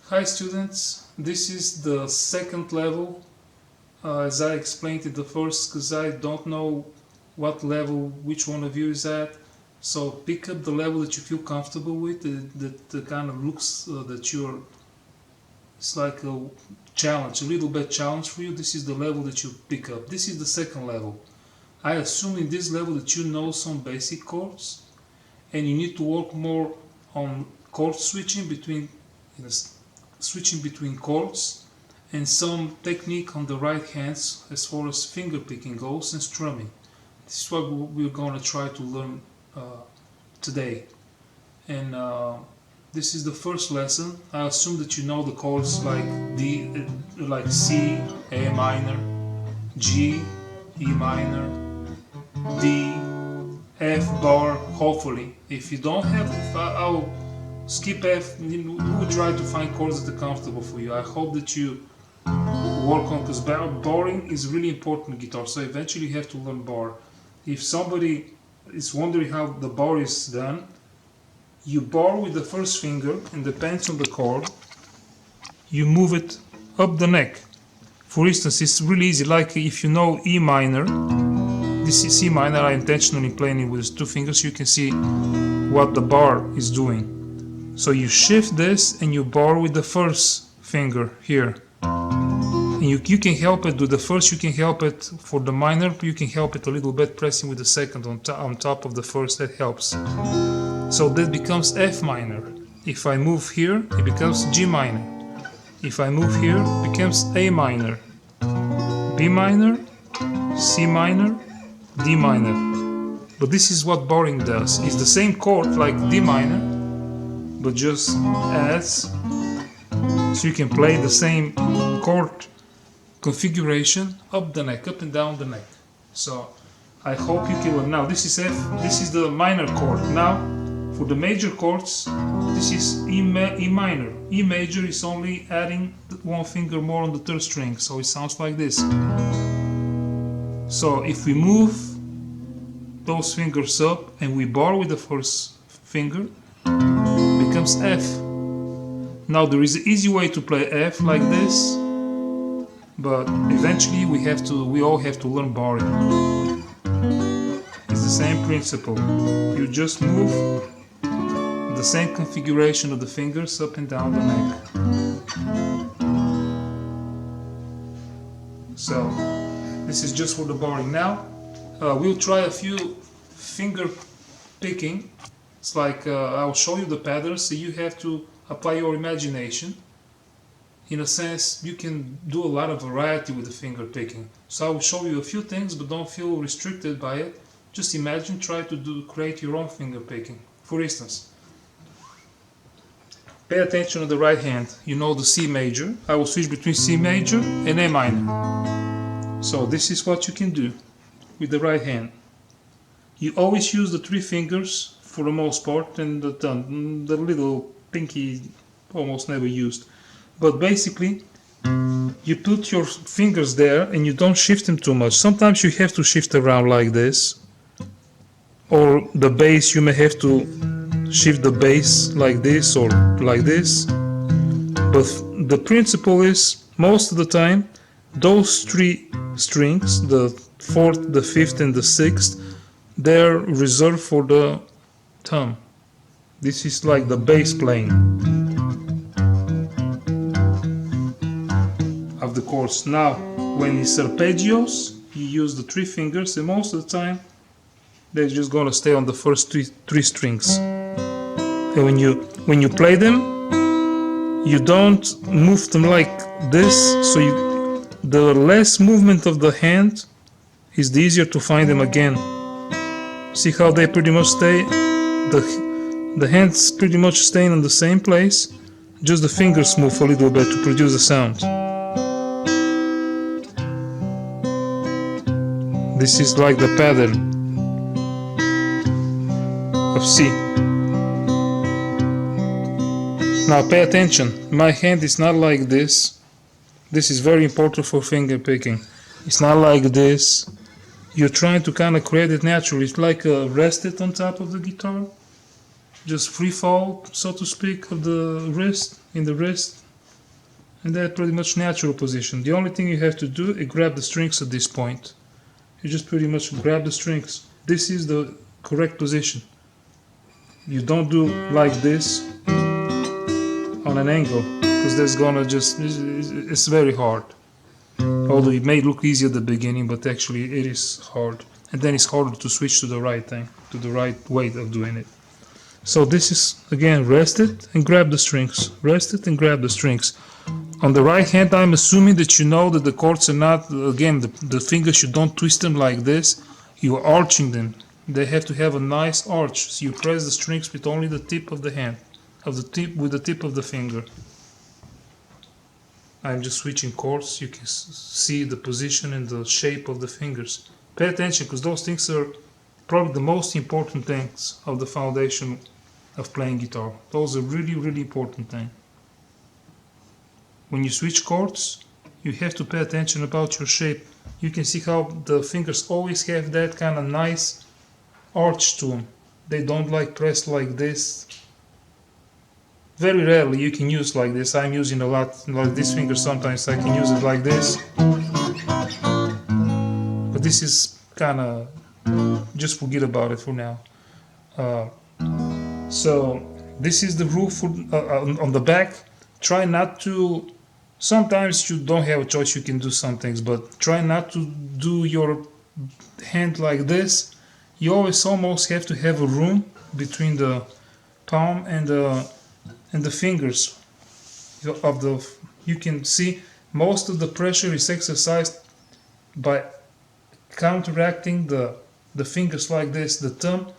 Hi students, this is the second level. As I explained it the first, because I don't know what level which one of you is at. So pick up the level that you feel comfortable with, that kind of looks that you're, it's like a challenge, a little bit challenge for you. This is the level that you pick up. This is the second level. I assume in this level that you know some basic chords and you need to work more on chord switching between, switching between chords and some technique on the right hands as far as finger picking goes and strumming. This is what we're going to try to learn today. And this is the first lesson. I assume that you know the chords like D, like C, A minor, G, E minor, D, F bar, hopefully. If you don't have, I'll skip F. We'll try to find chords that are comfortable for you. I hope that you work on, because barring is really important in guitar, so eventually you have to learn bar. If somebody is wondering how the bar is done, you bar with the first finger and depends on the chord, you move it up the neck. For instance, it's really easy, like if you know E minor, this is C minor, I intentionally playing it with two fingers, you can see what the bar is doing. So you shift this and you bar with the first finger here. And you can help it with the first, you can help it for the minor, you can help it a little bit pressing with the second on top of the first, that helps. So that becomes F minor. If I move here, it becomes G minor. If I move here, it becomes A minor, B minor, C minor, D minor. But this is what barring does. It's the same chord like D minor, but just adds, so you can play the same chord configuration up the neck, up and down the neck. So I hope you can learn. Now this is F, this is the minor chord. Now for the major chords, this is E minor. E major is only adding one finger more on the third string, so it sounds like this. So if we move those fingers up and we bar with the first finger, it becomes F. Now there is an easy way to play F like this, but eventually we all have to learn barring. It's the same principle. You just move the same configuration of the fingers up and down the neck. So this is just for the barring. Now we'll try a few finger picking. It's like I'll show you the patterns, so you have to apply your imagination. In a sense, you can do a lot of variety with the finger picking. So I will show you a few things, but don't feel restricted by it. Just imagine, try to create your own finger picking. For instance, pay attention to the right hand. You know the C major. I will switch between C major and A minor. So this is what you can do with the right hand. You always use the three fingers for the most part, and the little pinky almost never used. But basically, you put your fingers there and you don't shift them too much. Sometimes you have to shift around like this, or the bass, you may have to shift the bass like this or like this. But the principle is, most of the time, those three strings, the fourth, the fifth and the sixth, they're reserved for the thumb. This is like the bass playing of the chords. Now when it's arpeggios, you use the three fingers, and most of the time they're just gonna stay on the first three strings. And when you play them, you don't move them like this, so the less movement of the hand is the easier to find them again. See how they pretty much stay, the hands pretty much staying in the same place, just the fingers move a little bit to produce the sound. This is like the pattern of C. Now pay attention, my hand is not like this. This is very important for finger picking. It's not like this. You're trying to kind of create it naturally. It's like rested on top of the guitar. Just free fall, so to speak, of the wrist, in the wrist. and they're pretty much natural position. The only thing you have to do is grab the strings at this point. You just pretty much grab the strings. This is the correct position. You don't do like this on an angle, because that's gonna just, it's very hard. Although it may look easy at the beginning, but actually it is hard. And then it's harder to switch to the right thing, to the right way of doing it. So this is, again, rest it and grab the strings. Rest it and grab the strings. On the right hand, I'm assuming that you know that the chords are not, again, the fingers, you don't twist them like this. You're arching them. They have to have a nice arch. So you press the strings with only the tip of the hand, with the tip of the finger. I'm just switching chords. You can see the position and the shape of the fingers. Pay attention, because those things are probably the most important things of the foundation of playing guitar. Those are really, really important things. When you switch chords, you have to pay attention about your shape. You can see how the fingers always have that kind of nice arch to them. They don't like press like this. Very rarely you can use like this. I'm using a lot like this finger. Sometimes I can use it like this. But this is kind of, just forget about it for now. So this is the rule for, on the back. Try not to, sometimes you don't have a choice, you can do some things, but try not to do your hand like this. You always almost have to have a room between the palm and the fingers of the, you can see most of the pressure is exercised by counteracting the fingers like this. The thumb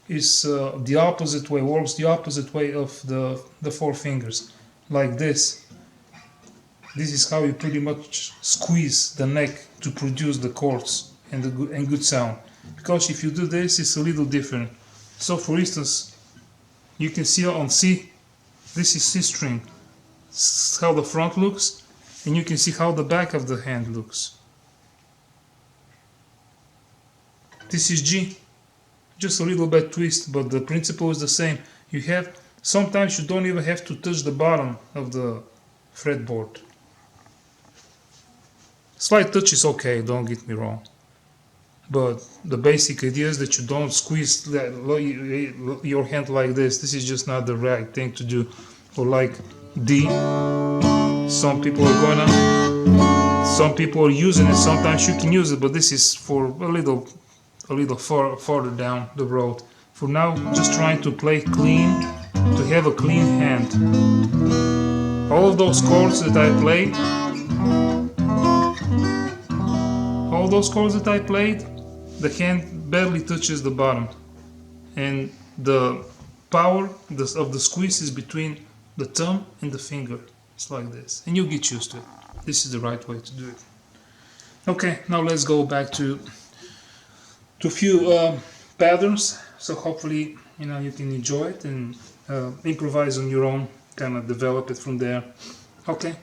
is the opposite way, works the opposite way of the four fingers, like this. This is how you pretty much squeeze the neck to produce the chords and the good sound. Because if you do this, it's a little different. So for instance, you can see on C, this is C string. This is how the front looks, and you can see how the back of the hand looks. This is G, just a little bit twist, but the principle is the same. You have, sometimes you don't even have to touch the bottom of the fretboard. Slight touch is okay, don't get me wrong. But the basic idea is that you don't squeeze your hand like this. This is just not the right thing to do. Or like D, some people are using it, sometimes you can use it, but this is for a little farther down the road. For now, just trying to play clean, to have a clean hand. All of those chords that I played, the hand barely touches the bottom, and the power of the squeeze is between the thumb and the finger. It's like this, and you get used to it. This is the right way to do it. Okay, now let's go back to a few patterns. So hopefully, you can enjoy it and improvise on your own, kind of develop it from there. Okay.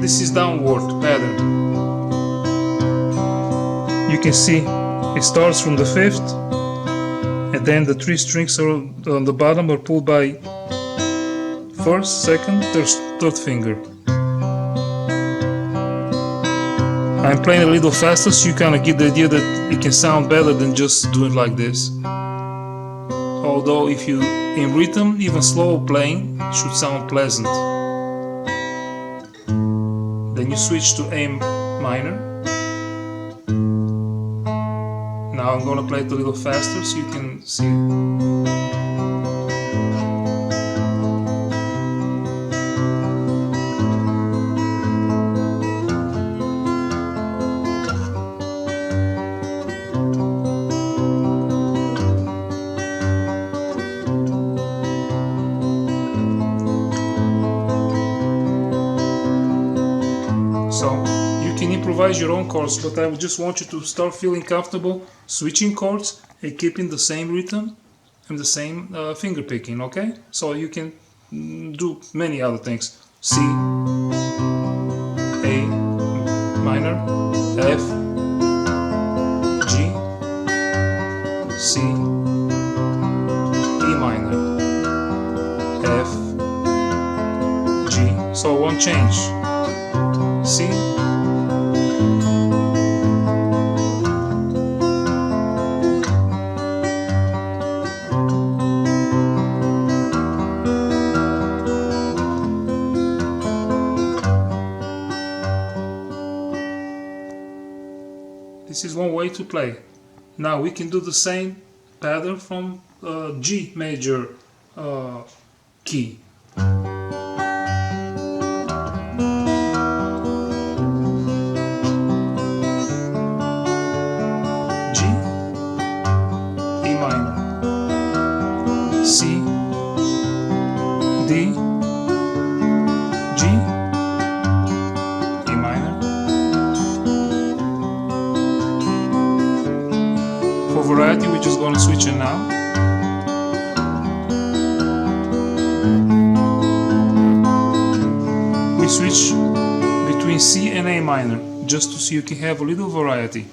This is downward pattern. You can see it starts from the 5th, and then the 3 strings are on the bottom are pulled by 1st, 2nd, 3rd finger. I'm playing a little faster so you kind of get the idea that it can sound better than just doing like this. Although if you in rhythm, even slow playing should sound pleasant. Then you switch to A minor. Now I'm gonna play it a little faster so you can see. Your own chords, but I just want you to start feeling comfortable switching chords and keeping the same rhythm and the same finger picking, okay? So you can do many other things. C, A minor, F, G, C, E minor, F, so it won't change. See? This is one way to play. Now we can do the same pattern from G major key. G, E minor, C, D, G, E minor. For variety, we're just going to switch it now. We switch between C and A minor, just so you can have a little variety.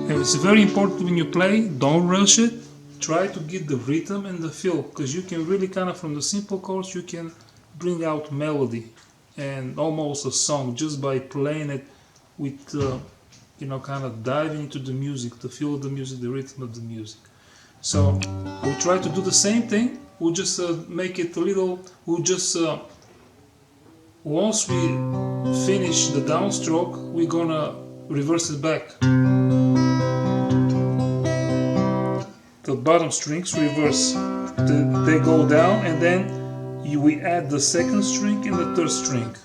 And it's very important when you play, don't rush it. Try to get the rhythm and the feel, because you can really kind of, from the simple chords, you can bring out melody and almost a song just by playing it with, you know, kind of diving into the music, the feel of the music, the rhythm of the music. So we'll try to do the same thing. We'll just make it a little, we'll just, once we finish the downstroke, we're gonna reverse it back. The bottom strings reverse, they go down, and then we add the second string and the third string.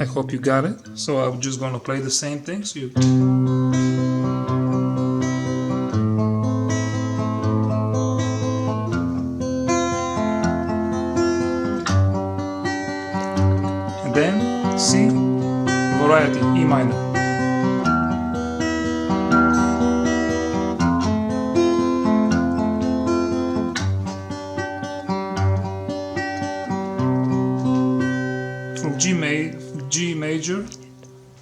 I hope you got it. So I'm just gonna play the same thing. So you. Then C, variety, E minor. From G major,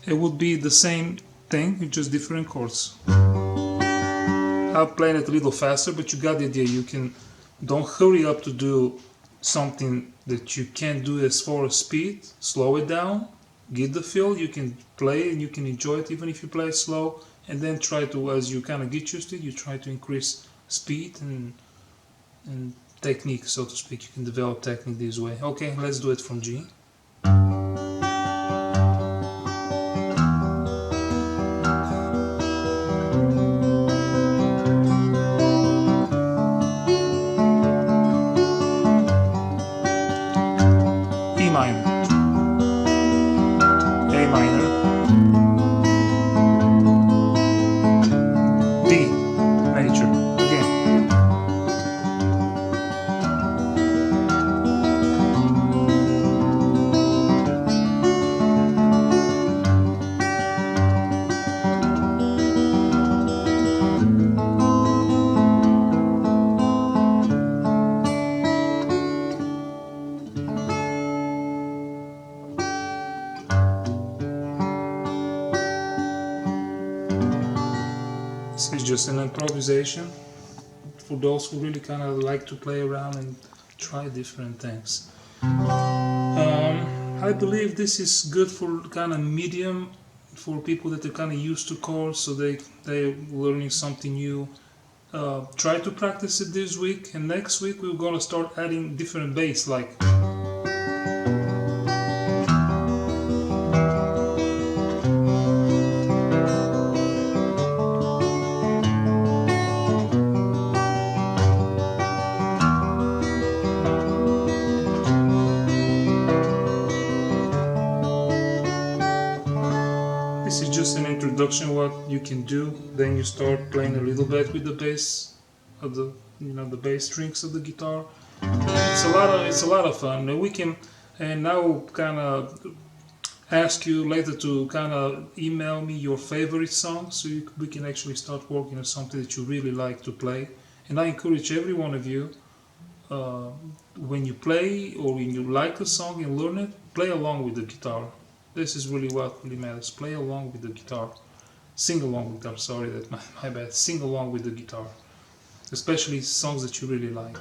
it would be the same thing, just different chords. I'm playing it a little faster, but you got the idea. You can, don't hurry up to do something that you can't do as far as speed. Slow it down, get the feel, you can play and you can enjoy it even if you play it slow, and then try to, as you kind of get used to it, you try to increase speed and technique, so to speak. You can develop technique this way. Okay, let's do it from G. E minor, A minor, D major, again, This is just an improvisation for those who really kind of like to play around and try different things. I believe this is good for kind of medium, for people that are kind of used to chords, so they're learning something new. Try to practice it this week, and next week we're gonna start adding different bass, like this is just an introduction what you can do. Then you start playing a little bit with the bass of the, you know, the bass strings of the guitar. It's a lot of fun. We can, and now kind of ask you later to kind of email me your favorite song so we can actually start working on something that you really like to play. And I encourage every one of you, uh, when you play or when you like a song and learn it, play along with the guitar. This is really what really matters. Play along with the guitar. Sing along with the guitar. Sorry, that's my bad. Sing along with the guitar, especially songs that you really like.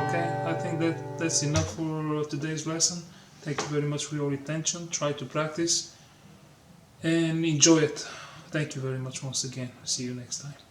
Okay, I think that's enough for today's lesson. Thank you very much for your attention. Try to practice and enjoy it. Thank you very much once again. See you next time.